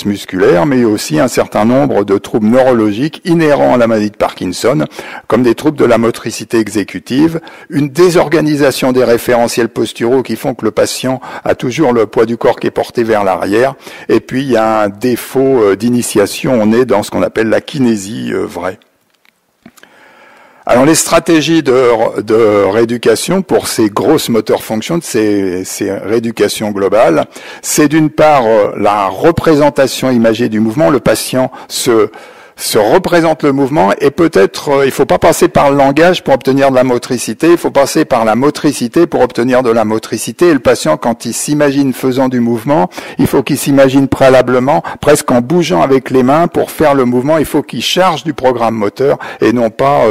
musculaire, mais aussi un certain nombre de troubles neurologiques inhérents à la maladie de Parkinson, comme des troubles de la motricité exécutive, une désorganisation des référentiels posturaux qui font que le patient a toujours le poids du corps qui est porté vers l'arrière, et puis il y a un défaut d'initiation, on est dans ce qu'on appelle la kinésie vraie. Alors les stratégies de rééducation pour ces grosses motor functions, ces rééducations globales, c'est d'une part la représentation imagée du mouvement. Le patient se représente le mouvement et peut-être il faut pas passer par le langage pour obtenir de la motricité, il faut passer par la motricité pour obtenir de la motricité. Et le patient, quand il s'imagine faisant du mouvement, il faut qu'il s'imagine préalablement, presque en bougeant avec les mains pour faire le mouvement. Il faut qu'il charge du programme moteur et non pas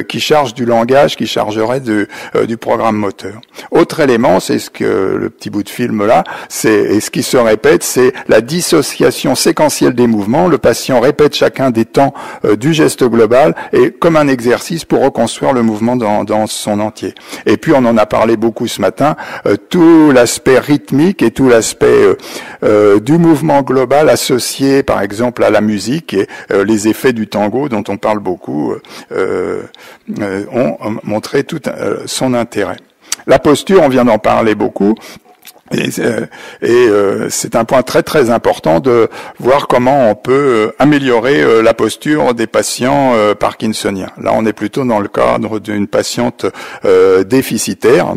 qu'il charge du langage, qui chargerait du programme moteur. Autre élément, c'est ce que le petit bout de film là, et ce qui se répète, c'est la dissociation séquentielle des mouvements. Le patient répète chacun des temps du geste global et comme un exercice pour reconstruire le mouvement dans son entier. Et puis on en a parlé beaucoup ce matin, tout l'aspect rythmique et tout l'aspect du mouvement global associé par exemple à la musique et les effets du tango dont on parle beaucoup ont montré tout son intérêt. La posture, on vient d'en parler beaucoup. Et c'est un point très très important de voir comment on peut améliorer la posture des patients parkinsoniens. Là, on est plutôt dans le cadre d'une patiente déficitaire.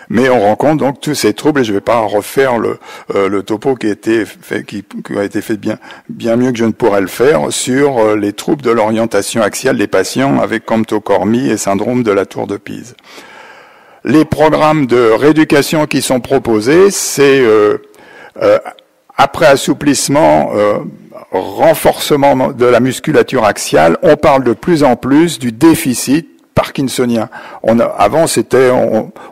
Mais on rencontre donc tous ces troubles, et je ne vais pas refaire le topo qui a été fait bien mieux que je ne pourrais le faire, sur les troubles de l'orientation axiale des patients avec camptocormie et syndrome de la tour de Pise. Les programmes de rééducation qui sont proposés, c'est après assouplissement, renforcement de la musculature axiale, on parle de plus en plus du déficit parkinsonien. Avant,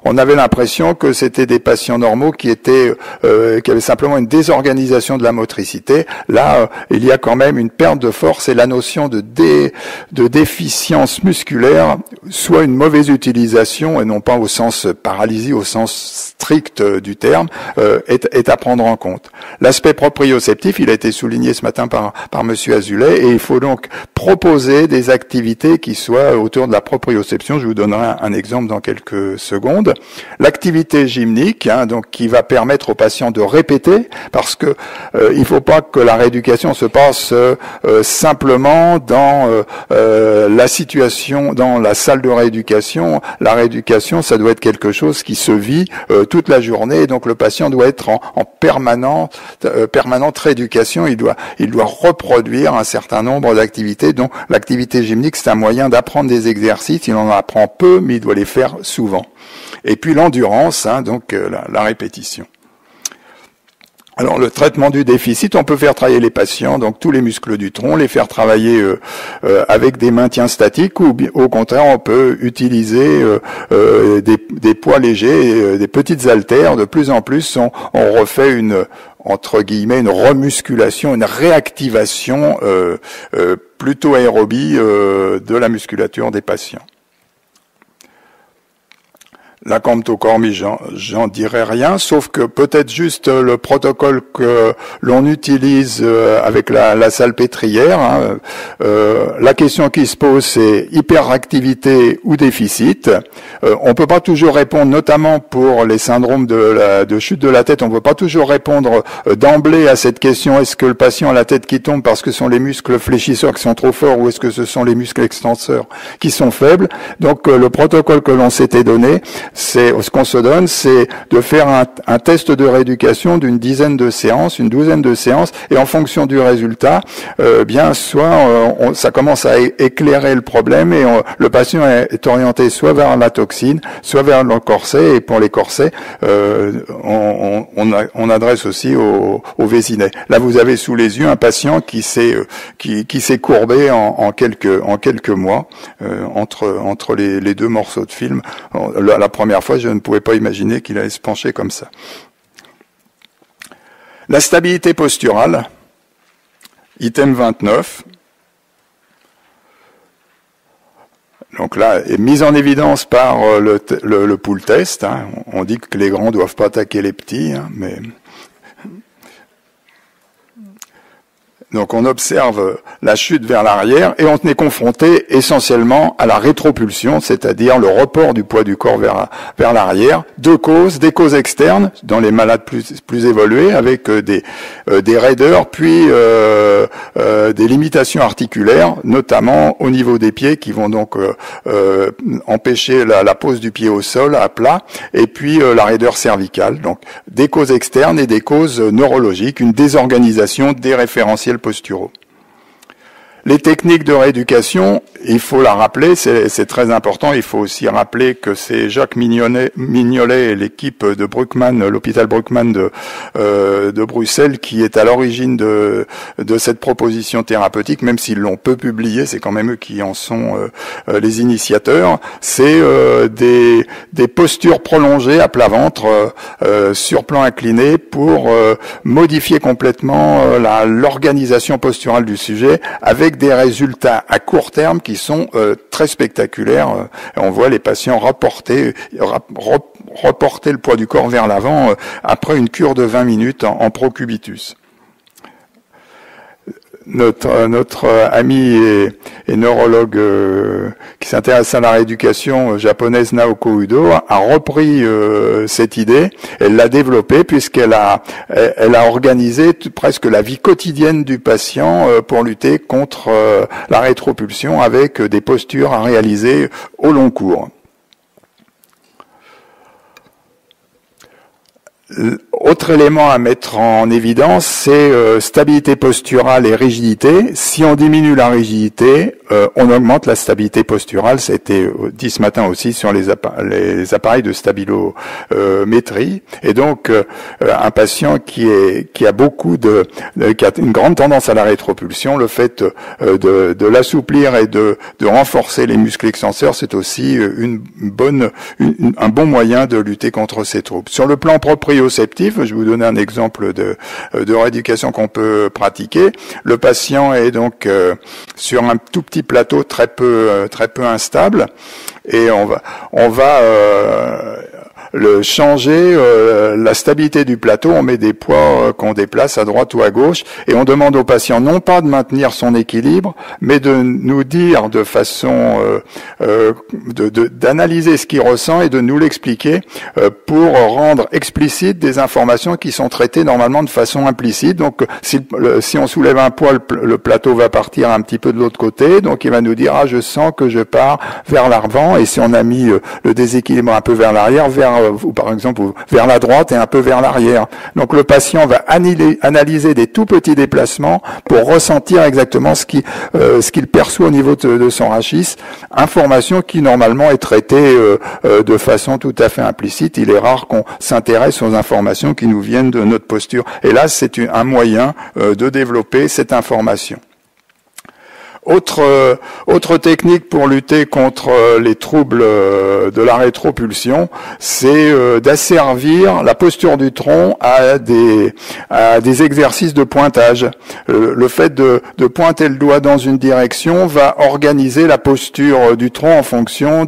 on avait l'impression que c'était des patients normaux qui avaient simplement une désorganisation de la motricité. Là, il y a quand même une perte de force et la notion de déficience musculaire, soit une mauvaise utilisation et non pas au sens paralysie, au sens strict du terme, est à prendre en compte. L'aspect proprioceptif, il a été souligné ce matin par Monsieur Azoulay, et il faut donc proposer des activités qui soient autour de la proprioception. Je vous donnerai un exemple dans quelques secondes. L'activité gymnique, donc qui va permettre aux patients de répéter, parce que il ne faut pas que la rééducation se passe simplement dans la situation, dans la salle de rééducation. La rééducation, ça doit être quelque chose qui se vit toute la journée, et donc le patient doit être en permanente rééducation. Il doit reproduire un certain nombre d'activités. Donc l'activité gymnique, c'est un moyen d'apprendre des exercices. Il en apprend peu, mais il doit les faire souvent. Et puis l'endurance, donc la répétition. Alors le traitement du déficit, on peut faire travailler les patients, donc tous les muscles du tronc, les faire travailler avec des maintiens statiques, ou au contraire on peut utiliser des poids légers, des petites haltères. De plus en plus on refait entre guillemets une remusculation, une réactivation plutôt aérobie de la musculature des patients. La camptocormie, j'en dirais rien, sauf que peut-être juste le protocole que l'on utilise avec la salpêtrière. La question qui se pose, c'est hyperactivité ou déficit. On peut pas toujours répondre, notamment pour les syndromes de chute de la tête, on peut pas toujours répondre d'emblée à cette question. Est-ce que le patient a la tête qui tombe parce que ce sont les muscles fléchisseurs qui sont trop forts, ou est-ce que ce sont les muscles extenseurs qui sont faibles? Donc le protocole que l'on s'était donné, ce qu'on se donne, c'est de faire un test de rééducation d'une douzaine de séances, et en fonction du résultat, ça commence à éclairer le problème, et le patient est orienté soit vers la toxine, soit vers le corset, et pour les corsets, on adresse aussi au Vésinet. Là, vous avez sous les yeux un patient qui s'est courbé en quelques mois entre les deux morceaux de film. La première fois, je ne pouvais pas imaginer qu'il allait se pencher comme ça. La stabilité posturale, item 29. Donc là, est mise en évidence par le pool test. On dit que les grands doivent pas attaquer les petits, mais Donc on observe la chute vers l'arrière et on est confronté essentiellement à la rétropulsion, c'est-à-dire le report du poids du corps vers l'arrière. Deux causes, des causes externes dans les malades plus évolués avec des raideurs, puis des limitations articulaires, notamment au niveau des pieds qui vont donc empêcher la pose du pied au sol à plat, et puis la raideur cervicale. Donc des causes externes et des causes neurologiques, une désorganisation des référentiels posturaux. Les techniques de rééducation, il faut la rappeler, c'est très important. Il faut aussi rappeler que c'est Jacques Mignolet et l'équipe de Bruckmann, l'hôpital Bruckmann de Bruxelles, qui est à l'origine de cette proposition thérapeutique, même s'ils l'ont peu publié, c'est quand même eux qui en sont les initiateurs. C'est des postures prolongées à plat ventre, sur plan incliné, pour modifier complètement l'organisation posturale du sujet, avec des résultats à court terme qui sont très spectaculaires. On voit les patients reporter le poids du corps vers l'avant après une cure de 20 minutes en procubitus. Notre ami et neurologue qui s'intéresse à la rééducation japonaise, Naoko Udo, a repris cette idée. Elle l'a développée puisqu'elle a organisé presque la vie quotidienne du patient pour lutter contre la rétropulsion avec des postures à réaliser au long cours. Autre élément à mettre en évidence, c'est stabilité posturale et rigidité. Si on diminue la rigidité, on augmente la stabilité posturale. Ça a été dit ce matin aussi sur les appareils de stabilométrie. Et donc, un patient qui a une grande tendance à la rétropulsion, le fait de l'assouplir et de renforcer les muscles extenseurs, c'est aussi un bon moyen de lutter contre ces troubles. Sur le plan proprioceptif, je vais vous donner un exemple de rééducation qu'on peut pratiquer. Le patient est donc sur un tout petit plateau très peu instable, et on va le changer la stabilité du plateau. On met des poids qu'on déplace à droite ou à gauche, et on demande au patient non pas de maintenir son équilibre, mais de nous dire de façon d'analyser ce qu'il ressent et de nous l'expliquer pour rendre explicite des informations qui sont traitées normalement de façon implicite. Donc si on soulève un poids, le plateau va partir un petit peu de l'autre côté, donc il va nous dire je sens que je pars vers l'avant, et si on a mis le déséquilibre un peu vers l'arrière, ou par exemple vers la droite et un peu vers l'arrière. Donc le patient va analyser des tout petits déplacements pour ressentir exactement ce qu'il perçoit au niveau de son rachis, information qui normalement est traitée de façon tout à fait implicite. Il est rare qu'on s'intéresse aux informations qui nous viennent de notre posture. Et là, c'est un moyen de développer cette information. Autre technique pour lutter contre les troubles de la rétropulsion, c'est d'asservir la posture du tronc à des exercices de pointage. Le fait de pointer le doigt dans une direction va organiser la posture du tronc en fonction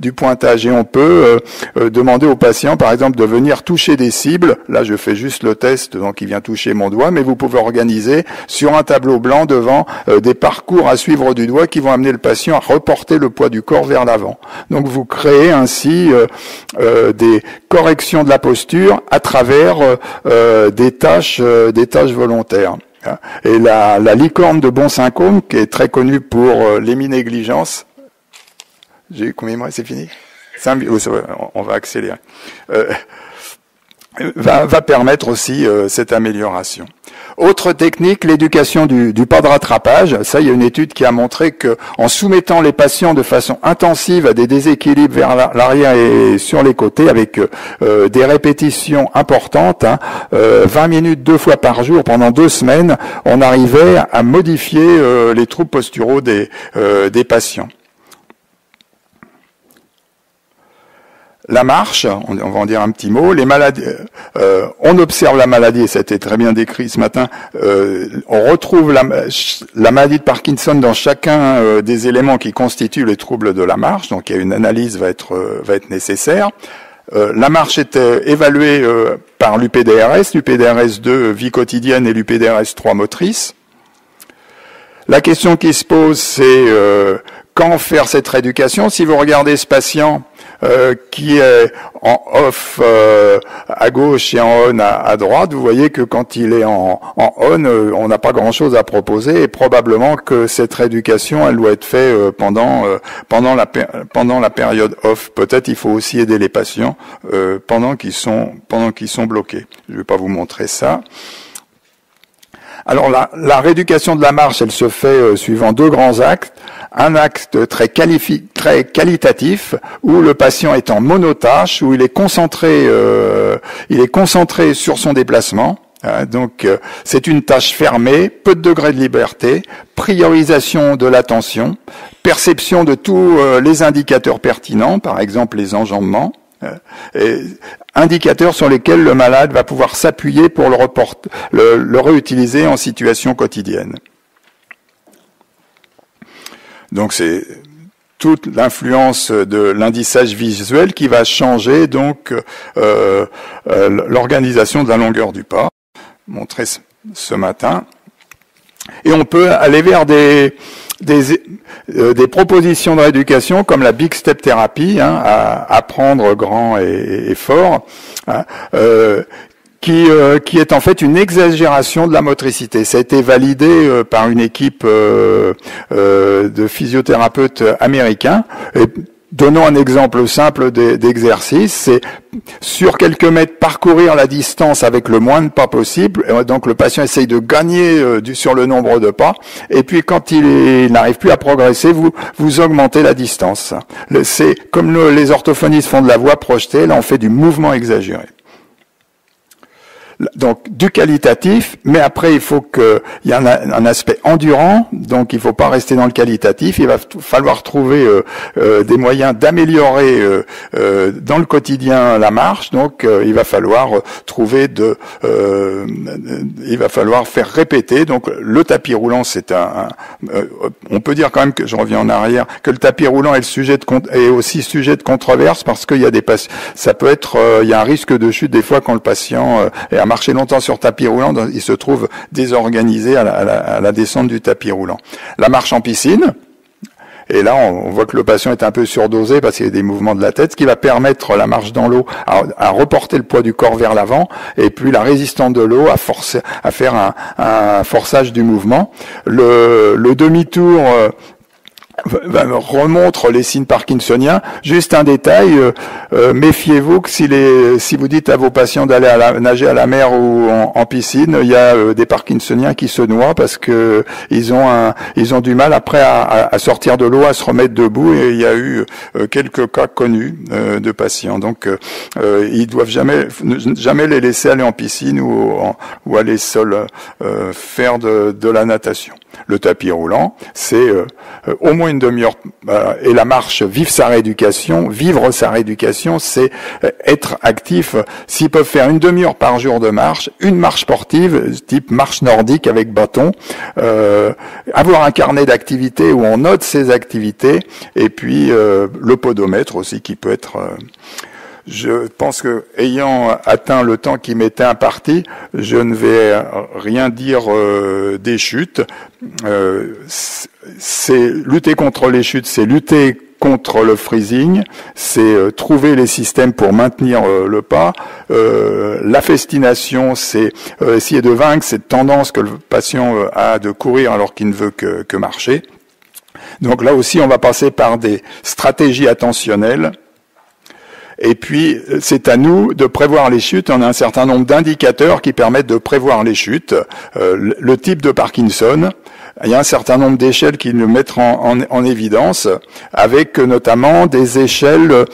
du pointage. Et on peut demander au patient, par exemple, de venir toucher des cibles. Là, je fais juste le test, donc il vient toucher mon doigt, mais vous pouvez organiser sur un tableau blanc devant des parcours à suivre du doigt qui vont amener le patient à reporter le poids du corps vers l'avant. Donc vous créez ainsi des corrections de la posture à travers des tâches volontaires. Et la licorne de Bon-Saint-Côme, qui est très connue pour l'héminégligence, combien de mois, c'est fini? On va accélérer. Va permettre aussi cette amélioration. Autre technique, l'éducation du pas de rattrapage. Ça, il y a une étude qui a montré que en soumettant les patients de façon intensive à des déséquilibres vers l'arrière et sur les côtés, avec des répétitions importantes, 20 minutes 2 fois par jour pendant 2 semaines, on arrivait à modifier les troubles posturaux des patients. La marche, on va en dire un petit mot. Les maladies, on observe la maladie, et ça a été très bien décrit ce matin. On retrouve la maladie de Parkinson dans chacun des éléments qui constituent les troubles de la marche. Donc, il y a une analyse va être nécessaire. La marche est évaluée par l'UPDRS 2 vie quotidienne et l'UPDRS 3 motrice. La question qui se pose, c'est quand faire cette rééducation. Si vous regardez ce patient qui est en off à gauche et en on à droite, vous voyez que quand il est en on, on n'a pas grand-chose à proposer, et probablement que cette rééducation, elle doit être faite pendant la période off. Peut-être il faut aussi aider les patients pendant qu'ils sont bloqués. Je ne vais pas vous montrer ça. Alors la rééducation de la marche, elle se fait suivant deux grands actes. Un acte très qualitatif où le patient est en monotâche, où il est concentré sur son déplacement. Donc c'est une tâche fermée, peu de degrés de liberté, priorisation de l'attention, perception de tous les indicateurs pertinents, par exemple les enjambements. Et indicateurs sur lesquels le malade va pouvoir s'appuyer pour le réutiliser en situation quotidienne. Donc c'est toute l'influence de l'indissage visuel qui va changer donc l'organisation de la longueur du pas, montré ce matin. Et on peut aller vers des propositions de rééducation comme la Big Step Therapy, à apprendre grand et fort, qui est en fait une exagération de la motricité. Ça a été validé par une équipe de physiothérapeutes américains. Et donnons un exemple simple d'exercice, c'est sur quelques mètres parcourir la distance avec le moins de pas possible. Donc le patient essaye de gagner sur le nombre de pas, et puis quand il n'arrive plus à progresser, vous augmentez la distance. C'est comme les orthophonistes font de la voix projetée, là on fait du mouvement exagéré. Donc du qualitatif, mais après il faut qu'il y ait un aspect endurant, donc il ne faut pas rester dans le qualitatif, il va falloir trouver des moyens d'améliorer dans le quotidien la marche, donc il va falloir il va falloir faire répéter. Donc le tapis roulant, c'est on peut dire quand même, que je reviens en arrière, que le tapis roulant est aussi sujet de controverse, parce qu'il y a ça peut être, il y a un risque de chute des fois quand le patient a marché longtemps sur tapis roulant, il se trouve désorganisé à la descente du tapis roulant. La marche en piscine, et là on voit que le patient est un peu surdosé parce qu'il y a des mouvements de la tête, ce qui va permettre la marche dans l'eau à reporter le poids du corps vers l'avant, et puis la résistance de l'eau à faire un forçage du mouvement. Le demi-tour remontre les signes parkinsoniens. Juste un détail, méfiez-vous que si vous dites à vos patients d'aller nager à la mer ou en piscine, il y a des parkinsoniens qui se noient parce que ils ont du mal après à sortir de l'eau, à se remettre debout, et il y a eu quelques cas connus de patients. Donc ils doivent jamais les laisser aller en piscine ou aller seuls faire de la natation. Le tapis roulant, c'est au moins une demi-heure, et la marche, vivre sa rééducation, c'est être actif. S'ils peuvent faire une demi-heure par jour de marche, une marche sportive, type marche nordique avec bâton, avoir un carnet d'activités où on note ses activités, et puis le podomètre aussi qui peut être... Je pense que, ayant atteint le temps qui m'était imparti, je ne vais rien dire des chutes. C'est lutter contre les chutes, c'est lutter contre le freezing, c'est trouver les systèmes pour maintenir le pas. La festination, c'est essayer de vaincre cette tendance que le patient a de courir alors qu'il ne veut que marcher. Donc là aussi, on va passer par des stratégies attentionnelles. Et puis, c'est à nous de prévoir les chutes. On a un certain nombre d'indicateurs qui permettent de prévoir les chutes. Le type de Parkinson, il y a un certain nombre d'échelles qui le mettent en évidence, avec notamment des échelles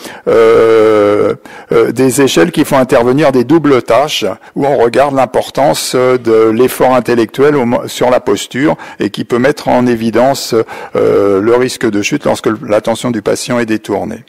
qui font intervenir des doubles tâches, où on regarde l'importance de l'effort intellectuel sur la posture, et qui peut mettre en évidence le risque de chute lorsque l'attention du patient est détournée.